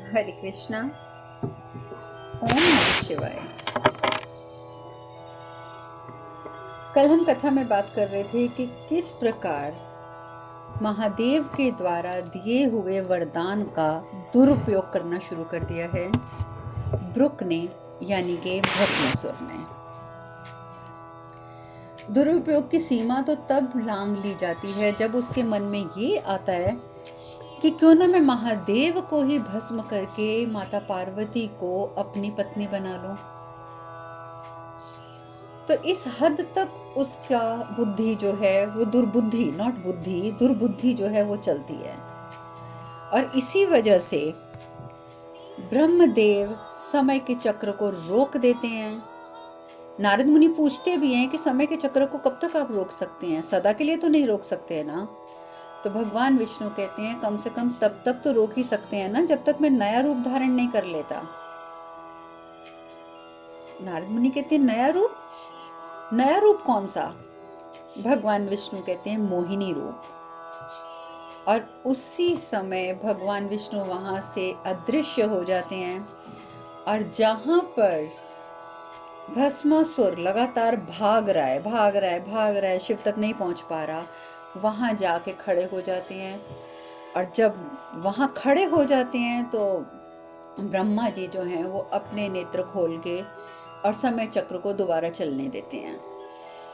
हरे कृष्णा। ओम नमः शिवाय। कल हम कथा में बात कर रहे थे कि किस प्रकार महादेव के द्वारा दिए हुए वरदान का दुरुपयोग करना शुरू कर दिया है ब्रुक ने, यानी कि भस्मासुर ने। दुरुपयोग की सीमा तो तब लांघ ली जाती है जब उसके मन में ये आता है कि क्यों ना मैं महादेव को ही भस्म करके माता पार्वती को अपनी पत्नी बना लूं। तो इस हद तक उसका बुद्धि जो है वो दुर्बुद्धि, नॉट बुद्धि, दुर्बुद्धि जो है वो चलती है। और इसी वजह से ब्रह्मदेव समय के चक्र को रोक देते हैं। नारद मुनि पूछते भी हैं कि समय के चक्र को कब तक आप रोक सकते हैं, सदा के लिए तो नहीं रोक सकते हैं ना। तो भगवान विष्णु कहते हैं कम से कम तब तक तो रोक ही सकते हैं ना जब तक मैं नया रूप धारण नहीं कर लेता। नारद मुनि कहते हैं नया रूप? नया रूप कौन सा? भगवान विष्णु कहते हैं मोहिनी रूप। और उसी समय भगवान विष्णु वहां से अदृश्य हो जाते हैं और जहां पर भस्मासुर लगातार भाग रहा है, शिव तक नहीं पहुंच पा रहा, वहां जाके खड़े हो जाते हैं। और जब वहां खड़े हो जाते हैं तो ब्रह्मा जी जो हैं वो अपने नेत्र खोल के और समय चक्र को दोबारा चलने देते हैं।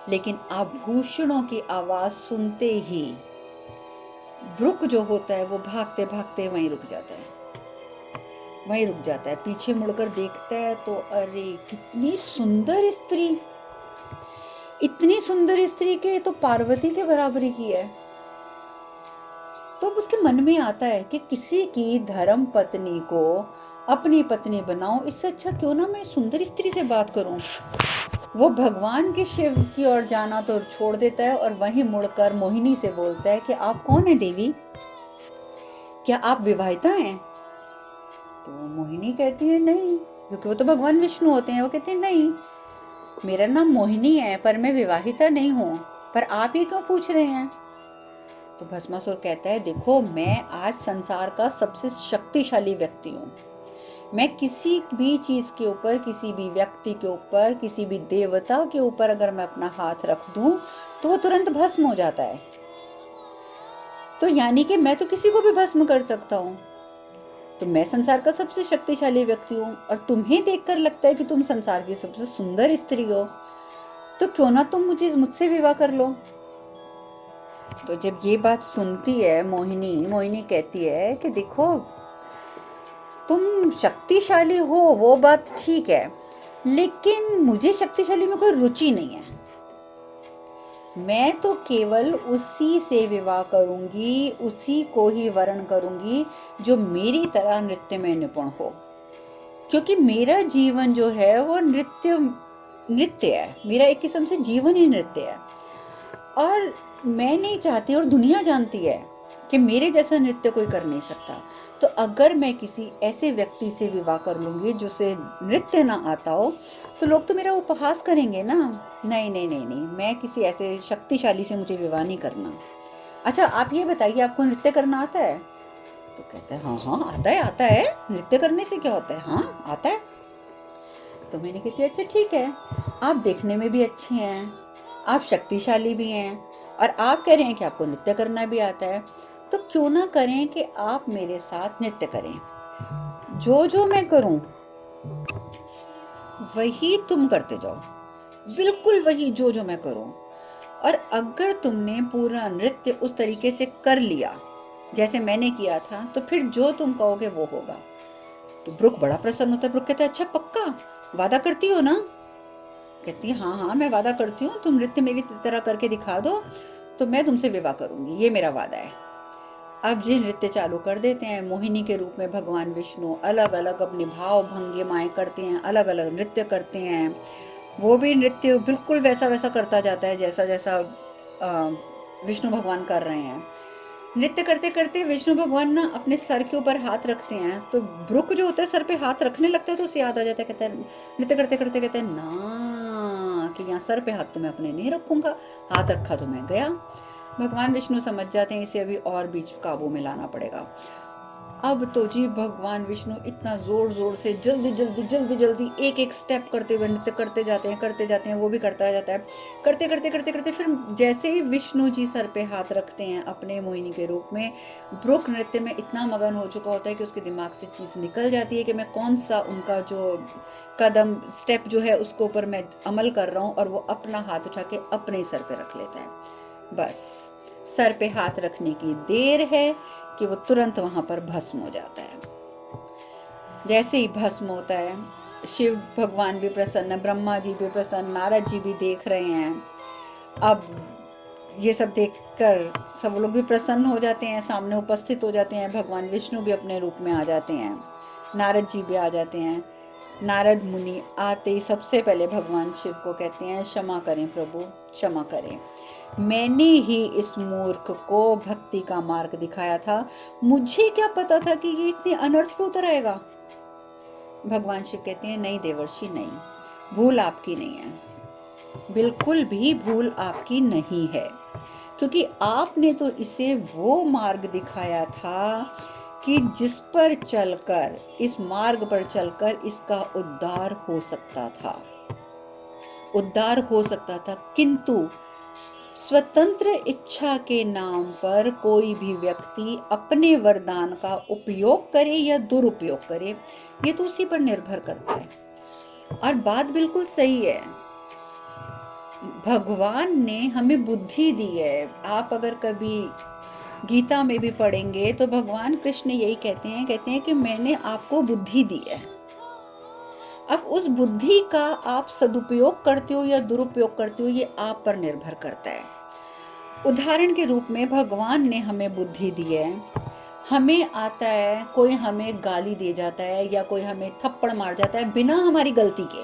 लेकिन आभूषणों की आवाज सुनते ही ब्रुक जो होता है वो भागते भागते वहीं रुक जाता है। पीछे मुड़कर देखता है तो अरे कितनी सुंदर स्त्री, इतनी सुंदर स्त्री के तो पार्वती के बराबरी की है। तो उसके मन में आता है कि किसी की धर्म पत्नी को अपनी पत्नी बनाऊं, इससे अच्छा क्यों ना मैं सुंदर स्त्री से बात करूं। वो भगवान के शिव की ओर जाना तो छोड़ देता है और वहीं मुड़कर मोहिनी से बोलता है कि आप कौन है देवी, क्या आप विवाहिता हैं? तो मोहिनी कहती है नहीं, क्योंकि वो तो भगवान विष्णु होते हैं। वो कहते हैं नहीं, मेरा नाम मोहिनी है पर मैं विवाहिता नहीं हूँ, पर आप ये क्यों पूछ रहे हैं? तो भस्मासुर कहता है देखो, मैं आज संसार का सबसे शक्तिशाली व्यक्ति हूँ। मैं किसी भी चीज के ऊपर, किसी भी व्यक्ति के ऊपर, किसी भी देवता के ऊपर अगर मैं अपना हाथ रख दूं तो वो तुरंत भस्म हो जाता है। तो यानी कि मैं तो किसी को भी भस्म कर सकता हूँ। तो मैं संसार का सबसे शक्तिशाली व्यक्ति हूँ और तुम्हें देखकर लगता है कि तुम संसार की सबसे सुंदर स्त्री हो, तो क्यों ना तुम मुझसे विवाह कर लो। तो जब ये बात सुनती है मोहिनी कहती है कि देखो, तुम शक्तिशाली हो वो बात ठीक है, लेकिन मुझे शक्तिशाली में कोई रुचि नहीं है। मैं तो केवल उसी से विवाह करूंगी, उसी को ही वरण करूंगी जो मेरी तरह नृत्य में निपुण हो, क्योंकि मेरा जीवन जो है वो नृत्य है। मेरा एक किस्म से जीवन ही नृत्य है और मैं नहीं चाहती, और दुनिया जानती है कि मेरे जैसा नृत्य कोई कर नहीं सकता। तो अगर मैं किसी ऐसे व्यक्ति से विवाह कर लूंगी जिसे नृत्य ना आता हो तो लोग तो मेरा उपहास करेंगे ना। नहीं नहीं नहीं नहीं, मैं किसी ऐसे शक्तिशाली से मुझे विवाह नहीं करना। अच्छा आप ये बताइए, आपको नृत्य करना आता है? तो कहता है हाँ हाँ आता है, नृत्य करने से क्या होता है, हाँ आता है। तो मैंने कहती अच्छा ठीक है, आप देखने में भी अच्छे हैं, आप शक्तिशाली भी हैं और आप कह रहे हैं कि आपको नृत्य करना भी आता है, तो क्यों ना करें कि आप मेरे साथ नृत्य करें। जो जो मैं करूं वही तुम करते जाओ, बिल्कुल वही जो जो मैं करूं। और अगर तुमने पूरा नृत्य उस तरीके से कर लिया जैसे मैंने किया था तो फिर जो तुम कहोगे वो होगा। तो ब्रुक बड़ा प्रसन्न होता है। ब्रुक कहता है अच्छा पक्का वादा करती हो ना? कहती है हाँ हाँ मैं वादा करती हूँ, तुम नृत्य मेरी तरह करके दिखा दो तो मैं तुमसे विवाह करूंगी, ये मेरा वादा है। अब जी नृत्य चालू कर देते हैं। मोहिनी के रूप में भगवान विष्णु अलग अलग अपने भाव भंगिमाएं करते हैं, अलग अलग नृत्य करते हैं। वो भी नृत्य बिल्कुल वैसा वैसा करता जाता है जैसा जैसा विष्णु भगवान कर रहे हैं। नृत्य करते करते विष्णु भगवान ना अपने सर के ऊपर हाथ रखते हैं, तो ब्रुक जो होता है सर पे हाथ रखने लगता है तो उसे याद आ जाता है। कहता है नृत्य करते करते कहते हैं ना कि यहाँ सर पे हाथ तो मैं अपने नहीं रखूंगा, हाथ रखा तो मैं गया। भगवान विष्णु समझ जाते हैं इसे अभी और बीच काबू में लाना पड़ेगा। अब तो जी भगवान विष्णु इतना जोर जोर से जल्दी जल्दी जल्दी जल्दी एक एक स्टेप करते हुए नृत्य करते जाते हैं, वो भी करता जाता है। करते करते करते करते फिर जैसे ही विष्णु जी सर पे हाथ रखते हैं अपने मोहिनी के रूप में, ब्रुक नृत्य में इतना मगन हो चुका होता है कि उसके दिमाग से चीज़ निकल जाती है कि मैं कौन सा उनका जो कदम स्टेप जो है उसके ऊपर मैं अमल कर रहा हूँ, और वो अपना हाथ उठा के अपने सर पे रख लेता है। बस सर पे हाथ रखने की देर है कि वो तुरंत वहाँ पर भस्म हो जाता है। जैसे ही भस्म होता है, शिव भगवान भी प्रसन्न, ब्रह्मा जी भी प्रसन्न, नारद जी भी देख रहे हैं। अब ये सब देखकर सब लोग भी प्रसन्न हो जाते हैं, सामने उपस्थित हो जाते हैं। भगवान विष्णु भी अपने रूप में आ जाते हैं, नारद जी भी आ जाते हैं। नारद मुनि आते ही सबसे पहले भगवान शिव को कहते हैं, क्षमा करें प्रभु, क्षमा करें, मैंने ही इस मूर्ख को भक्ति का मार्ग दिखाया था, मुझे क्या पता था कि ये इतने अनर्थ पे उतर आएगा। भगवान शिव कहते हैं, नहीं देवर्षि नहीं, भूल आपकी नहीं है, बिल्कुल भी भूल आपकी नहीं है, क्योंकि आपने तो इसे वो मार्ग दिखाया था कि जिस पर चलकर, इस मार्ग पर चलकर इसका उद्धार हो सकता था, उद्धार हो सकता था। किंतु स्वतंत्र इच्छा के नाम पर कोई भी व्यक्ति अपने वरदान का उपयोग करे या दुरुपयोग करे, ये तो उसी पर निर्भर करता है। और बात बिल्कुल सही है, भगवान ने हमें बुद्धि दी है। आप अगर कभी गीता में भी पढ़ेंगे तो भगवान कृष्ण यही कहते हैं कि मैंने आपको बुद्धि दी है। अब उस बुद्धि का आप सदुपयोग करते हो या दुरुपयोग करते हो, ये आप पर निर्भर करता है। उदाहरण के रूप में भगवान ने हमें बुद्धि दी है, हमें आता है, कोई हमें गाली दे जाता है या कोई हमें थप्पड़ मार जाता है बिना हमारी गलती के,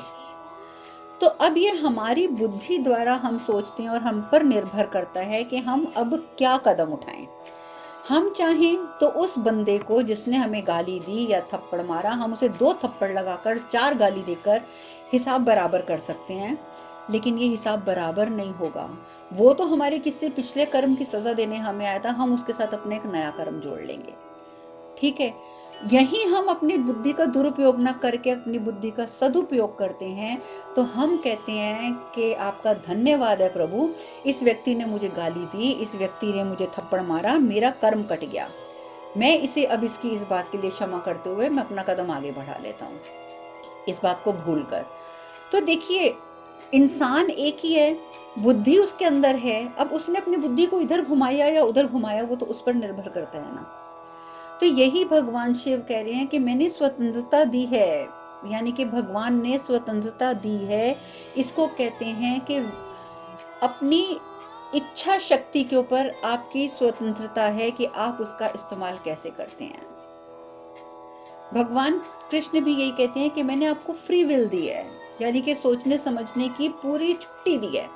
तो अब ये हमारी बुद्धि द्वारा हम सोचते हैं और हम पर निर्भर करता है कि हम अब क्या कदम उठाएं। हम चाहें तो उस बंदे को जिसने हमें गाली दी या थप्पड़ मारा, हम उसे 2 थप्पड़ लगाकर 4 गाली देकर हिसाब बराबर कर सकते हैं, लेकिन ये हिसाब बराबर नहीं होगा। वो तो हमारे किसी पिछले कर्म की सजा देने हमें आया था, हम उसके साथ अपने एक नया कर्म जोड़ लेंगे, ठीक है। यही हम अपनी बुद्धि का दुरुपयोग न करके अपनी बुद्धि का सदुपयोग करते हैं, तो हम कहते हैं कि आपका धन्यवाद है प्रभु, इस व्यक्ति ने मुझे गाली दी, इस व्यक्ति ने मुझे थप्पड़ मारा, मेरा कर्म कट गया, मैं इसे अब इसकी इस बात के लिए क्षमा करते हुए मैं अपना कदम आगे बढ़ा लेता हूँ, इस बात को भूल कर। तो देखिए, इंसान एक ही है, बुद्धि उसके अंदर है, अब उसने अपनी बुद्धि को इधर घुमाया या उधर घुमाया, वो तो उस पर निर्भर करता है ना। तो यही भगवान शिव कह रहे हैं कि मैंने स्वतंत्रता दी है, यानी कि भगवान ने स्वतंत्रता दी है। इसको कहते हैं कि अपनी इच्छा शक्ति के ऊपर आपकी स्वतंत्रता है कि आप उसका इस्तेमाल कैसे करते हैं। भगवान कृष्ण भी यही कहते हैं कि मैंने आपको फ्री विल दी है, यानी कि सोचने समझने की पूरी छुट्टी दी है।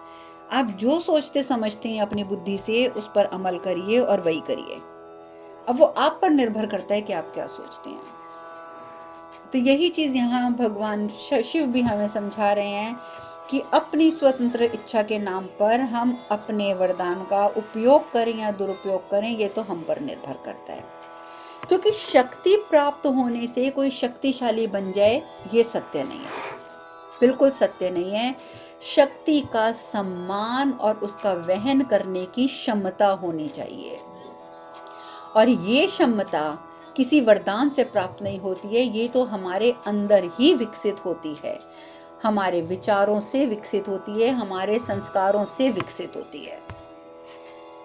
आप जो सोचते समझते हैं अपनी बुद्धि से उस पर अमल करिए और वही करिए। अब वो आप पर निर्भर करता है कि आप क्या सोचते हैं। तो यही चीज़ यहाँ भगवान शिव भी हमें समझा रहे हैं कि अपनी स्वतंत्र इच्छा के नाम पर हम अपने वरदान का उपयोग करें या दुरुपयोग करें, ये तो हम पर निर्भर करता है। क्योंकि शक्ति प्राप्त होने से कोई शक्तिशाली बन जाए, ये सत्य नहीं है, बिल्कुल सत्य नहीं है। शक्ति का सम्मान और उसका वहन करने की क्षमता होनी चाहिए, और ये क्षमता किसी वरदान से प्राप्त नहीं होती है, ये तो हमारे अंदर ही विकसित होती है, हमारे विचारों से विकसित होती है, हमारे संस्कारों से विकसित होती है।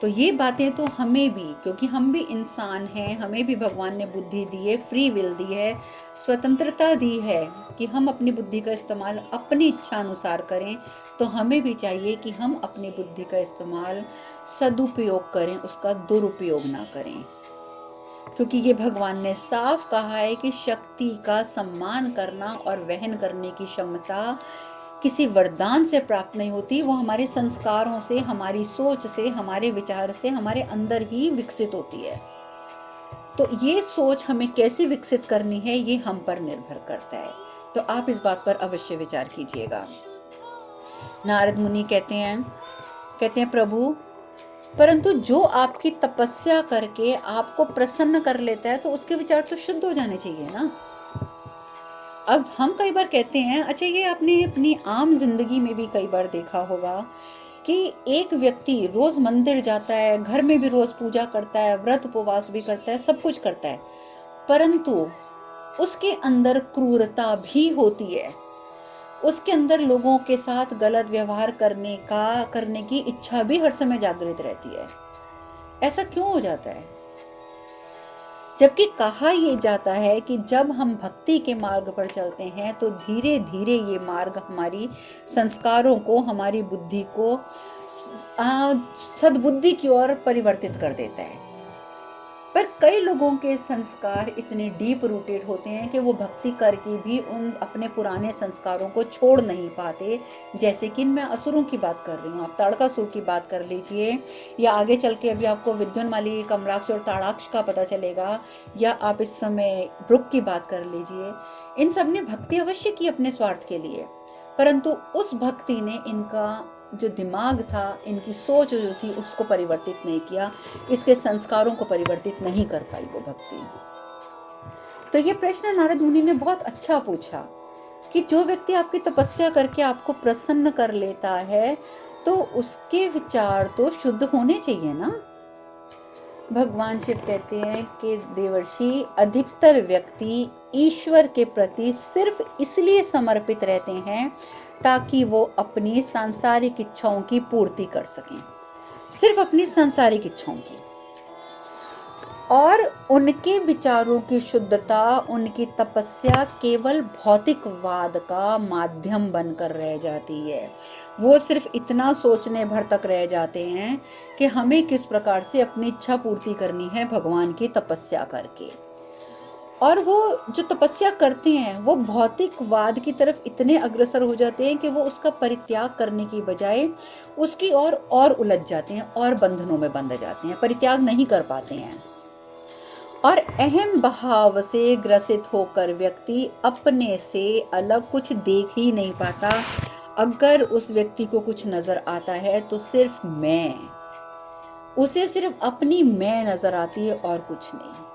तो ये बातें तो हमें भी, क्योंकि हम भी इंसान हैं, हमें भी भगवान ने बुद्धि दी है, फ्री विल दी है, स्वतंत्रता दी है कि हम अपनी बुद्धि का इस्तेमाल अपनी इच्छा अनुसार करें। तो हमें भी चाहिए कि हम अपनी बुद्धि का इस्तेमाल सदुपयोग करें, उसका दुरुपयोग ना करें, क्योंकि ये भगवान ने साफ कहा है कि शक्ति का सम्मान करना और वहन करने की क्षमता किसी वरदान से प्राप्त नहीं होती, वो हमारे संस्कारों से, हमारी सोच से, हमारे विचार से, हमारे अंदर ही विकसित होती है। तो ये सोच हमें कैसे विकसित करनी है, ये हम पर निर्भर करता है। तो आप इस बात पर अवश्य विचार कीजिएगा। नारद मुनि कहते हैं प्रभु, परंतु जो आपकी तपस्या करके आपको प्रसन्न कर लेता है तो उसके विचार तो शुद्ध हो जाने चाहिए ना। अब हम कई बार कहते हैं, अच्छा ये आपने अपनी आम जिंदगी में भी कई बार देखा होगा कि एक व्यक्ति रोज मंदिर जाता है, घर में भी रोज पूजा करता है, व्रत उपवास भी करता है, सब कुछ करता है, परंतु उसके अंदर क्रूरता भी होती है, उसके अंदर लोगों के साथ गलत व्यवहार करने की इच्छा भी हर समय जागृत रहती है। ऐसा क्यों हो जाता है? जबकि कहा यह जाता है कि जब हम भक्ति के मार्ग पर चलते हैं तो धीरे धीरे ये मार्ग हमारी संस्कारों को, हमारी बुद्धि को सद्बुद्धि की ओर परिवर्तित कर देता है। पर कई लोगों के संस्कार इतने डीप रूटेड होते हैं कि वो भक्ति करके भी उन अपने पुराने संस्कारों को छोड़ नहीं पाते। जैसे कि मैं असुरों की बात कर रही हूँ, आप ताड़कासुर की बात कर लीजिए, या आगे चल के अभी आपको विद्युन्माली, कमलाक्ष और ताड़ाक्ष का पता चलेगा, या आप इस समय ब्रुक की बात कर लीजिए। इन सब ने भक्ति अवश्य की अपने स्वार्थ के लिए, परंतु उस भक्ति ने इनका जो दिमाग था, इनकी सोच जो थी, उसको परिवर्तित नहीं किया, इसके संस्कारों को परिवर्तित नहीं कर पाई वो भक्ति। तो ये प्रश्न नारद मुनि ने बहुत अच्छा पूछा कि जो व्यक्ति आपकी तपस्या करके आपको प्रसन्न कर लेता है तो उसके विचार तो शुद्ध होने चाहिए ना। भगवान शिव कहते हैं कि देवर्षि, अधिकतर व्यक्ति ईश्वर के प्रति सिर्फ इसलिए समर्पित रहते हैं ताकि वो अपनी सांसारिक इच्छाओं की पूर्ति कर सकें, सिर्फ अपनी सांसारिक इच्छाओं की, और उनके विचारों की शुद्धता, उनकी तपस्या केवल भौतिकवाद का माध्यम बनकर रह जाती है। वो सिर्फ इतना सोचने भर तक रह जाते हैं कि हमें किस प्रकार से अपनी इच्छा पूर्ति करनी है भगवान की तपस्या करके। और वो जो तपस्या करते हैं वो भौतिकवाद की तरफ इतने अग्रसर हो जाते हैं कि वो उसका परित्याग करने की बजाय उसकी और उलझ जाते हैं और बंधनों में बंध जाते हैं, परित्याग नहीं कर पाते हैं। और अहम भाव से ग्रसित होकर व्यक्ति अपने से अलग कुछ देख ही नहीं पाता। अगर उस व्यक्ति को कुछ नजर आता है तो सिर्फ मैं, उसे सिर्फ अपनी मैं नजर आती है और कुछ नहीं।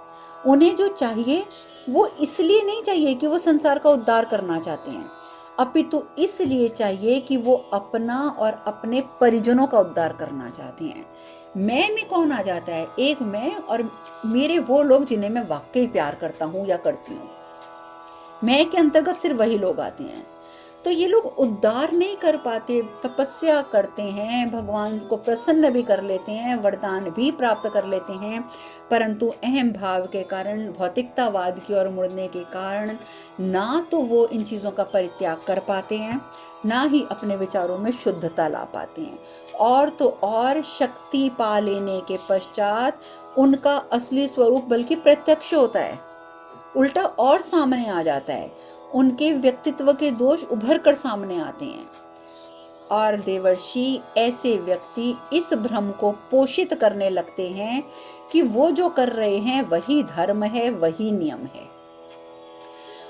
उन्हें जो चाहिए वो इसलिए नहीं चाहिए कि वो संसार का उद्धार करना चाहते हैं, अपितु इसलिए चाहिए कि वो अपना और अपने परिजनों का उद्धार करना चाहते हैं। मैं में कौन आ जाता है? एक मैं और मेरे वो लोग जिन्हें मैं वाकई प्यार करता हूँ या करती हूँ। मैं के अंतर्गत सिर्फ वही लोग आते हैं। तो ये लोग उद्धार नहीं कर पाते, तपस्या करते हैं, भगवान को प्रसन्न भी कर लेते हैं, वरदान भी प्राप्त कर लेते हैं, परंतु अहम भाव के कारण, भौतिकतावाद की ओर मुड़ने के कारण ना तो वो इन चीज़ों का परित्याग कर पाते हैं, ना ही अपने विचारों में शुद्धता ला पाते हैं। और तो और शक्ति पा लेने के पश्चात उनका असली स्वरूप बल्कि प्रत्यक्ष होता है, उल्टा और सामने आ जाता है। उनके व्यक्तित्व के दोष उभर कर सामने आते हैं। और देवर्षि, ऐसे व्यक्ति इस भ्रम को पोषित करने लगते हैं कि वो जो कर रहे हैं वही धर्म है, वही नियम है,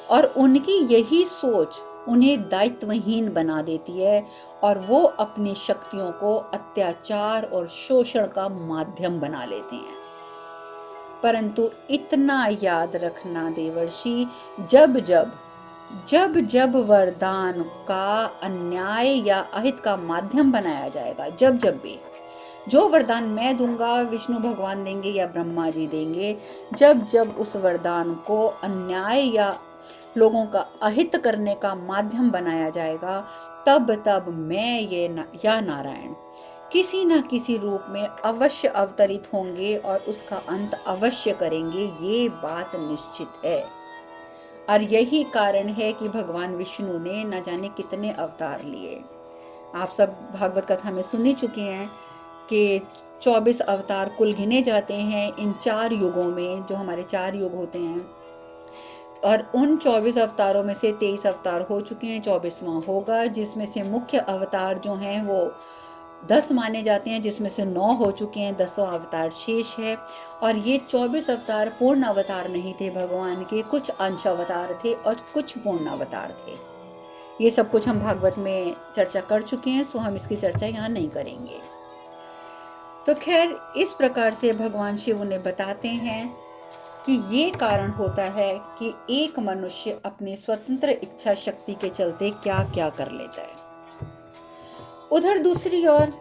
और उनकी यही सोच उन्हें दायित्वहीन बना देती है और वो अपनी शक्तियों को अत्याचार और शोषण का माध्यम बना लेते हैं। परंतु इतना याद रखना देवर्षि, जब जब वरदान का अन्याय या अहित का माध्यम बनाया जाएगा, जब भी जो वरदान मैं दूंगा, विष्णु भगवान देंगे या ब्रह्मा जी देंगे, जब उस वरदान को अन्याय या लोगों का अहित करने का माध्यम बनाया जाएगा, तब मैं या नारायण किसी न किसी रूप में अवश्य अवतरित होंगे और उसका अंत अवश्य करेंगे, ये बात निश्चित है। और यही कारण है कि भगवान विष्णु ने न जाने कितने अवतार लिए। आप सब भागवत कथा में सुन ही चुके हैं कि 24 अवतार कुल गिने जाते हैं इन 4 युगों में, जो हमारे 4 युग होते हैं। और उन 24 अवतारों में से 23 अवतार हो चुके हैं, 24वां होगा, जिसमें से मुख्य अवतार जो हैं वो 10 माने जाते हैं, जिसमें से 9 हो चुके हैं, 10वां अवतार शेष है। और ये 24 अवतार पूर्ण अवतार नहीं थे भगवान के, कुछ अंश अवतार थे और कुछ पूर्ण अवतार थे। ये सब कुछ हम भागवत में चर्चा कर चुके हैं, सो हम इसकी चर्चा यहाँ नहीं करेंगे। तो खैर इस प्रकार से भगवान शिव उन्हें बताते हैं कि ये कारण होता है कि एक मनुष्य अपनी स्वतंत्र इच्छा शक्ति के चलते क्या क्या कर लेता है। उधर दूसरी ओर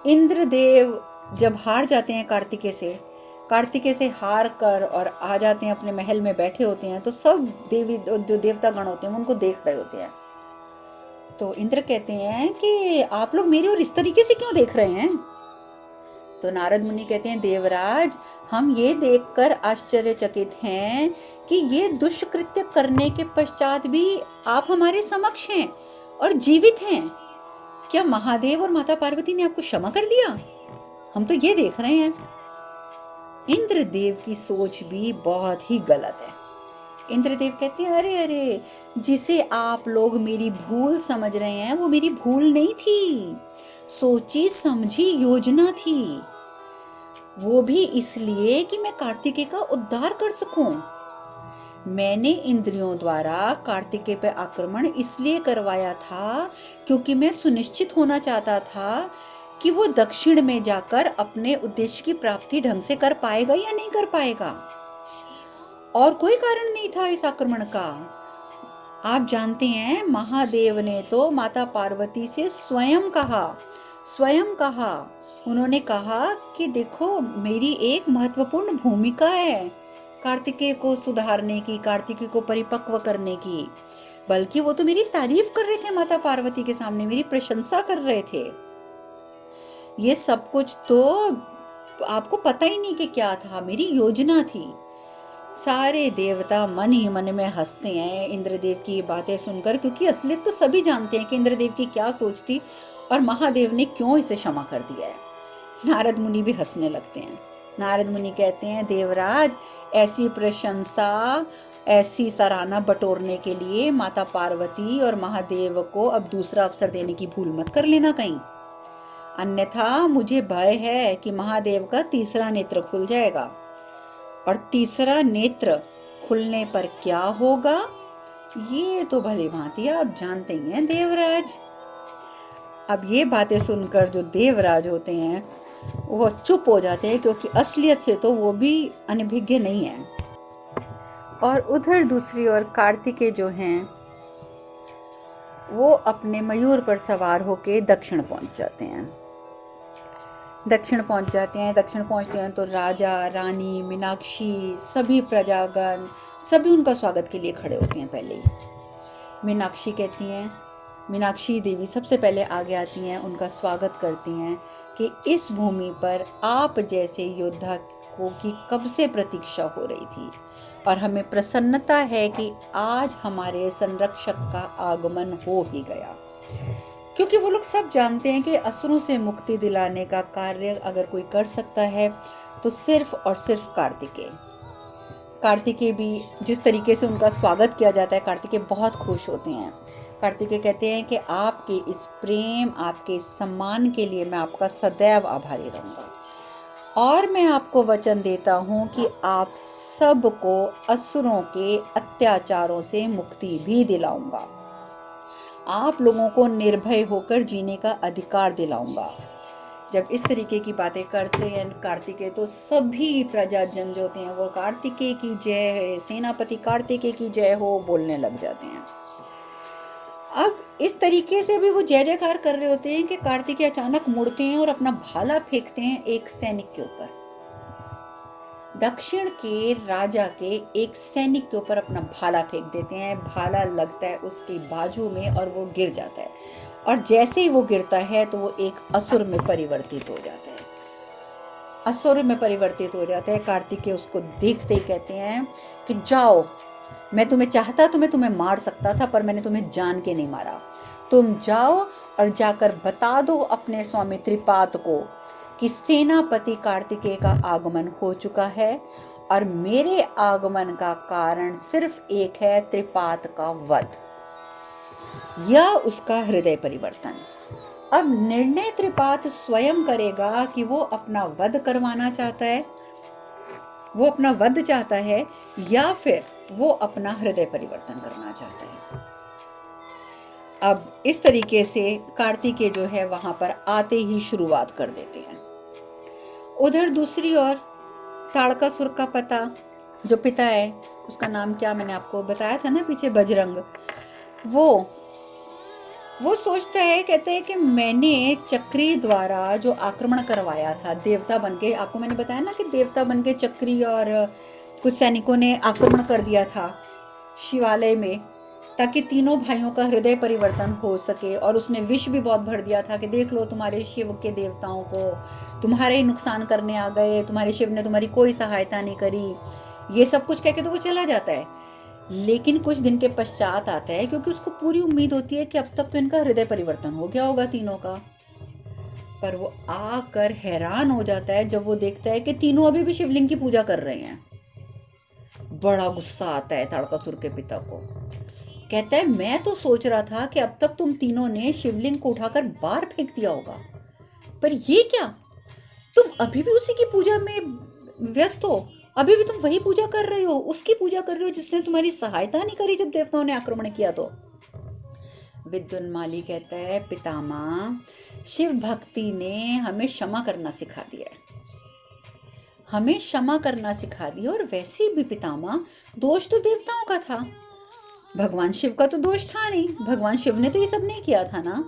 इंद्रदेव जब हार जाते हैं कार्तिकेय से हार कर और आ जाते हैं, अपने महल में बैठे होते हैं, तो सब देवी जो देवता गण होते हैं उनको देख रहे होते हैं। तो इंद्र कहते हैं कि आप लोग मेरी ओर इस तरीके से क्यों देख रहे हैं? तो नारद मुनि कहते हैं, देवराज, हम ये देखकर आश्चर्यचकित हैं कि ये दुष्कृत्य करने के पश्चात भी आप हमारे समक्ष हैं और जीवित हैं। क्या महादेव और माता पार्वती ने आपको क्षमा कर दिया? हम तो ये देख रहे हैं। इंद्रदेव की सोच भी बहुत ही गलत है। इंद्रदेव कहते हैं, अरे अरे, जिसे आप लोग मेरी भूल समझ रहे हैं वो मेरी भूल नहीं थी, सोची समझी योजना थी। वो भी इसलिए कि मैं कार्तिकेय का उद्धार कर सकूं। मैंने इंद्रियों द्वारा कार्तिकेय पे आक्रमण इसलिए करवाया था क्योंकि मैं सुनिश्चित होना चाहता था कि वो दक्षिण में जाकर अपने उद्देश्य की प्राप्ति ढंग से कर पाएगा या नहीं कर पाएगा। और कोई कारण नहीं था इस आक्रमण का। आप जानते हैं, महादेव ने तो माता पार्वती से स्वयं कहा, उन्होंने कहा कि देखो, मेरी एक महत्वपूर्ण भूमिका है कार्तिकेय को सुधारने की, कार्तिकेय को परिपक्व करने की। बल्कि वो तो मेरी तारीफ कर रहे थे, माता पार्वती के सामने मेरी प्रशंसा कर रहे थे। ये सब कुछ तो आपको पता ही नहीं कि क्या था, मेरी योजना थी। सारे देवता मन ही मन में हंसते हैं इंद्रदेव की बातें सुनकर, क्योंकि असलियत तो सभी जानते हैं कि इंद्रदेव की क्या सोच थी और महादेव ने क्यों इसे क्षमा कर दिया है। नारद मुनि भी हंसने लगते हैं। नारद मुनि कहते हैं, देवराज, ऐसी प्रशंसा, ऐसी सराहना बटोरने के लिए माता पार्वती और महादेव को अब दूसरा अवसर देने की भूल मत कर लेना कहीं, अन्यथा मुझे भय है कि महादेव का तीसरा नेत्र खुल जाएगा। और तीसरा नेत्र खुलने पर क्या होगा ये तो भली भांति आप जानते ही हैं देवराज। अब ये बातें सुनकर जो देवराज होते हैं वो चुप हो जाते हैं, क्योंकि असलियत से तो वो भी अनभिज्ञ नहीं है। और उधर दूसरी ओर कार्तिकेय जो हैं वो अपने मयूर पर सवार होके दक्षिण पहुंच जाते हैं। दक्षिण पहुंचते हैं तो राजा, रानी, मीनाक्षी, सभी प्रजागण सभी उनका स्वागत के लिए खड़े होते हैं। पहले ही मीनाक्षी कहती हैं, मीनाक्षी देवी सबसे पहले आगे आती हैं, उनका स्वागत करती हैं कि इस भूमि पर आप जैसे योद्धा को की कब से प्रतीक्षा हो रही थी और हमें प्रसन्नता है कि आज हमारे संरक्षक का आगमन हो ही गया। क्योंकि वो लोग सब जानते हैं कि असुरों से मुक्ति दिलाने का कार्य अगर कोई कर सकता है तो सिर्फ और सिर्फ कार्तिकेय भी जिस तरीके से उनका स्वागत किया जाता है, कार्तिकेय बहुत खुश होते हैं। कार्तिकेय कहते हैं कि आपके इस प्रेम, आपके इस सम्मान के लिए मैं आपका सदैव आभारी रहूंगा और मैं आपको वचन देता हूं कि आप सबको असुरों के अत्याचारों से मुक्ति भी दिलाऊंगा, आप लोगों को निर्भय होकर जीने का अधिकार दिलाऊंगा। जब इस तरीके की बातें करते हैं कार्तिकेय तो सभी प्रजाजन जो होते हैं वो कार्तिकेय की जय है, सेनापति कार्तिकेय की जय हो बोलने लग जाते हैं। अब इस तरीके से भी वो जय जयकार कर रहे होते हैं कि कार्तिकेय अचानक मुड़ते हैं और अपना भाला फेंकते हैं एक सैनिक के ऊपर। दक्षिण के राजा के एक सैनिक के ऊपर अपना भाला फेंक देते हैं। भाला लगता है उसके बाजू में और वो गिर जाता है, और जैसे ही वो गिरता है तो वो एक असुर में परिवर्तित हो जाता है। कार्तिकेय उसको देखते ही कहते हैं कि जाओ, मैं तुम्हें चाहता तो मैं तुम्हें मार सकता था, पर मैंने तुम्हें जान के नहीं मारा। तुम जाओ और जाकर बता दो अपने स्वामी त्रिपात को कि सेनापति कार्तिकेय का आगमन हो चुका है और मेरे आगमन का कारण सिर्फ एक है, त्रिपात का वध या उसका हृदय परिवर्तन। अब निर्णय त्रिपात स्वयं करेगा कि वो अपना वध करवाना चाहता है, वो अपना वध चाहता है या फिर वो अपना हृदय परिवर्तन करना चाहता है। अब इस तरीके से कार्तिकेय जो है वहां पर आते ही शुरुआत कर देते हैं। उधर दूसरी ओर ताड़कासुर का जो पिता है, उसका नाम क्या मैंने आपको बताया था ना पीछे, बजरंग। वो वो सोचता है, कहते हैं कि मैंने चक्री द्वारा जो आक्रमण करवाया था देवता बनके, आपको मैंने बताया ना कि देवता बनके चक्री और कुछ सैनिकों ने आक्रमण कर दिया था शिवालय में, ताकि तीनों भाइयों का हृदय परिवर्तन हो सके। और उसने विष भी बहुत भर दिया था कि देख लो तुम्हारे शिव के देवताओं को तुम्हारे ही नुकसान करने आ गए, तुम्हारे शिव ने तुम्हारी कोई सहायता नहीं करी, ये सब कुछ कह के तो वो चला जाता है। लेकिन कुछ दिन के पश्चात आता है, क्योंकि उसको पूरी उम्मीद होती है कि अब तक तो इनका हृदय परिवर्तन हो गया होगा तीनों का। पर वो आकर हैरान हो जाता है जब वो देखता है कि तीनों अभी भी शिवलिंग की पूजा कर रहे हैं। बड़ा गुस्सा आता है ताड़कासुर के पिता को। कहता है मैं तो सोच रहा था कि अब तक तुम तीनों ने शिवलिंग को उठाकर बाहर फेंक दिया होगा, पर ये क्या, तुम अभी भी उसी की पूजा में व्यस्त हो, अभी भी तुम वही पूजा कर रहे हो, उसकी पूजा कर रहे हो जिसने तुम्हारी सहायता नहीं करी जब देवताओं ने आक्रमण किया। तो विद्युन्माली कहता है पितामह, शिव भक्ति ने हमें क्षमा करना सिखा दिया है, हमें क्षमा करना सिखा दिया। और वैसे भी पितामह, दोष तो देवताओं का था, भगवान शिव का तो दोष था नहीं, भगवान शिव ने तो ये सब नहीं किया था ना।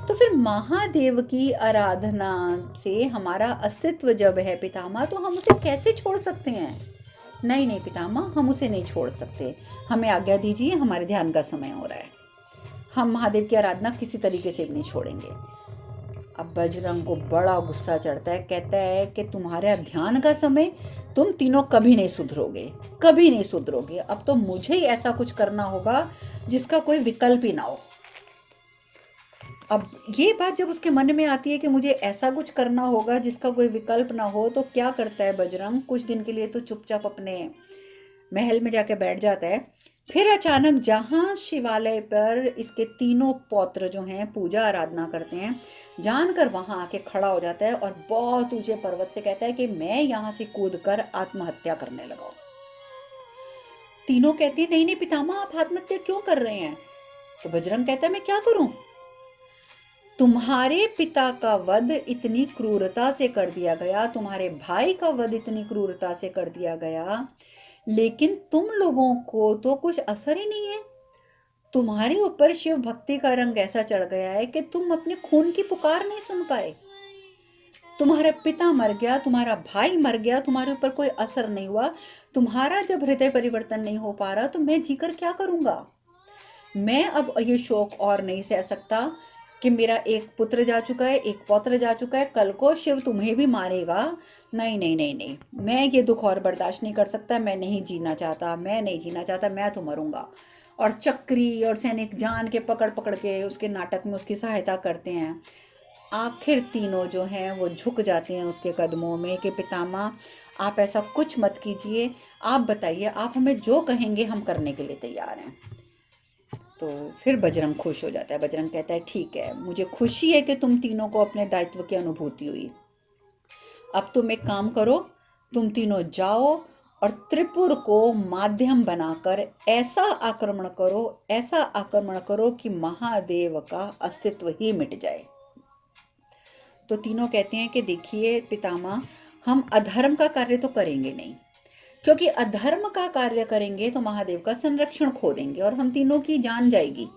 तो फिर महादेव की आराधना से हमारा अस्तित्व जब है पितामह, तो हम उसे कैसे छोड़ सकते हैं? नहीं नहीं पितामह, हम उसे नहीं छोड़ सकते, हमें आज्ञा दीजिए, हमारे ध्यान का समय हो रहा है, हम महादेव की आराधना किसी तरीके से भी नहीं छोड़ेंगे। अब बजरंग को बड़ा गुस्सा चढ़ता है, कहता है कि तुम्हारे ध्यान का समय, तुम तीनों कभी नहीं सुधरोगे, कभी नहीं सुधरोगे, अब तो मुझे ही ऐसा कुछ करना होगा जिसका कोई विकल्प ही ना हो। अब ये बात जब उसके मन में आती है कि मुझे ऐसा कुछ करना होगा जिसका कोई विकल्प ना हो, तो क्या करता है बजरंग, कुछ दिन के लिए तो चुपचाप अपने महल में जाके बैठ जाता है। फिर अचानक जहाँ शिवालय पर इसके तीनों पौत्र जो हैं पूजा आराधना करते हैं, जानकर वहाँ आके खड़ा हो जाता है और बहुत ऊंचे पर्वत से कहता है कि मैं यहाँ से कूदकर आत्महत्या करने लगा। तीनों कहते हैं नहीं नहीं पितामह, आप आत्महत्या क्यों कर रहे हैं? तो बजरंग कहता है मैं क्या करूं, तुम्हारे पिता का वध इतनी क्रूरता से कर दिया गया, तुम्हारे भाई का वध इतनी क्रूरता से कर दिया गया, लेकिन तुम लोगों को तो कुछ असर ही नहीं है। तुम्हारे ऊपर शिव भक्ति का रंग ऐसा चढ़ गया है कि तुम अपने खून की पुकार नहीं सुन पाए। तुम्हारा पिता मर गया, तुम्हारा भाई मर गया, तुम्हारे ऊपर कोई असर नहीं हुआ, तुम्हारा जब हृदय परिवर्तन नहीं हो पा रहा तो मैं जीकर क्या करूंगा? मैं अब ये शोक और नहीं सह सकता कि मेरा एक पुत्र जा चुका है, एक पौत्र जा चुका है, कल को शिव तुम्हें भी मारेगा। नहीं नहीं नहीं नहीं, मैं ये दुख और बर्दाश्त नहीं कर सकता, मैं नहीं जीना चाहता, मैं नहीं जीना चाहता, मैं तो मरूंगा। और चक्री और सैनिक जान के पकड़ पकड़ के उसके नाटक में उसकी सहायता करते हैं। आखिर तीनों जो हैं वो झुक जाते हैं उसके कदमों में कि पितामह आप ऐसा कुछ मत कीजिए, आप बताइए, आप हमें जो कहेंगे हम करने के लिए तैयार हैं। तो फिर बजरंग खुश हो जाता है, बजरंग कहता है ठीक है, मुझे खुशी है कि तुम तीनों को अपने दायित्व की अनुभूति हुई। अब तुम एक काम करो, तुम तीनों जाओ और त्रिपुर को माध्यम बनाकर ऐसा आक्रमण करो, ऐसा आक्रमण करो कि महादेव का अस्तित्व ही मिट जाए। तो तीनों कहते हैं कि देखिए पितामह, हम अधर्म का कार्य तो करेंगे नहीं, क्योंकि अधर्म का कार्य करेंगे तो महादेव का संरक्षण खो देंगे और हम तीनों की जान जाएगी।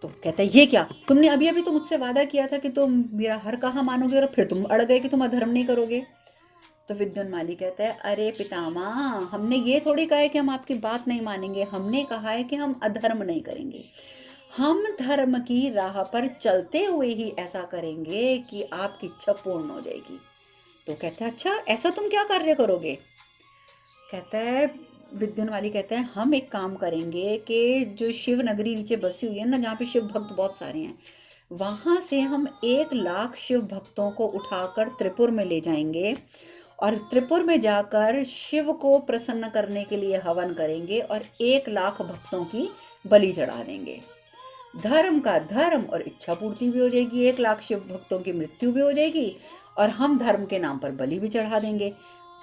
तो कहता है ये क्या, तुमने अभी अभी तो मुझसे वादा किया था कि तुम मेरा हर कहा मानोगे और फिर तुम अड़ गए कि तुम अधर्म नहीं करोगे। तो विद्युन्माली कहता है अरे पितामह, हमने ये थोड़ी कहा है कि हम आपकी बात नहीं मानेंगे, हमने कहा है कि हम अधर्म नहीं करेंगे, हम धर्म की राह पर चलते हुए ही ऐसा करेंगे कि आपकी इच्छा पूर्ण हो जाएगी। तो कहता है अच्छा, ऐसा तुम क्या कार्य करोगे? कहता है विद्युन्माली कहता है हम एक काम करेंगे कि जो शिव नगरी नीचे बसी हुई है ना, जहाँ पे शिव भक्त बहुत सारे हैं, वहाँ से हम 1,00,000 शिव भक्तों को उठाकर त्रिपुर में ले जाएंगे और त्रिपुर में जाकर शिव को प्रसन्न करने के लिए हवन करेंगे और 1,00,000 भक्तों की बलि चढ़ा देंगे। धर्म का धर्म और इच्छा पूर्ति भी हो जाएगी, 1,00,000 शिव भक्तों की मृत्यु भी हो जाएगी और हम धर्म के नाम पर बलि भी चढ़ा देंगे।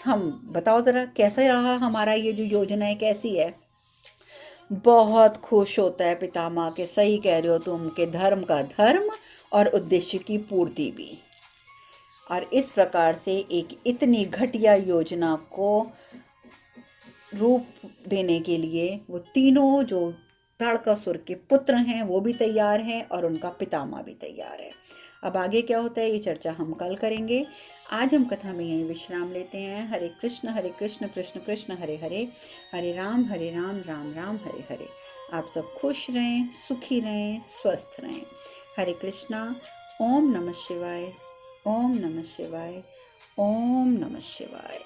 हम बताओ जरा कैसा रहा हमारा ये जो योजना है, कैसी है? बहुत खुश होता है पितामह के, सही कह रहे हो तुम, के धर्म का धर्म और उद्देश्य की पूर्ति भी। और इस प्रकार से एक इतनी घटिया योजना को रूप देने के लिए वो तीनों जो ताड़कासुर के पुत्र हैं वो भी तैयार हैं और उनका पितामह भी तैयार है। अब आगे क्या होता है ये चर्चा हम कल करेंगे। आज हम कथा में यहीं विश्राम लेते हैं। हरे कृष्ण कृष्ण कृष्ण हरे हरे, हरे राम राम राम हरे हरे। आप सब खुश रहें, सुखी रहें, स्वस्थ रहें। हरे कृष्णा। ओम नमः शिवाय, ओम नमः शिवाय, ओम नमः शिवाय।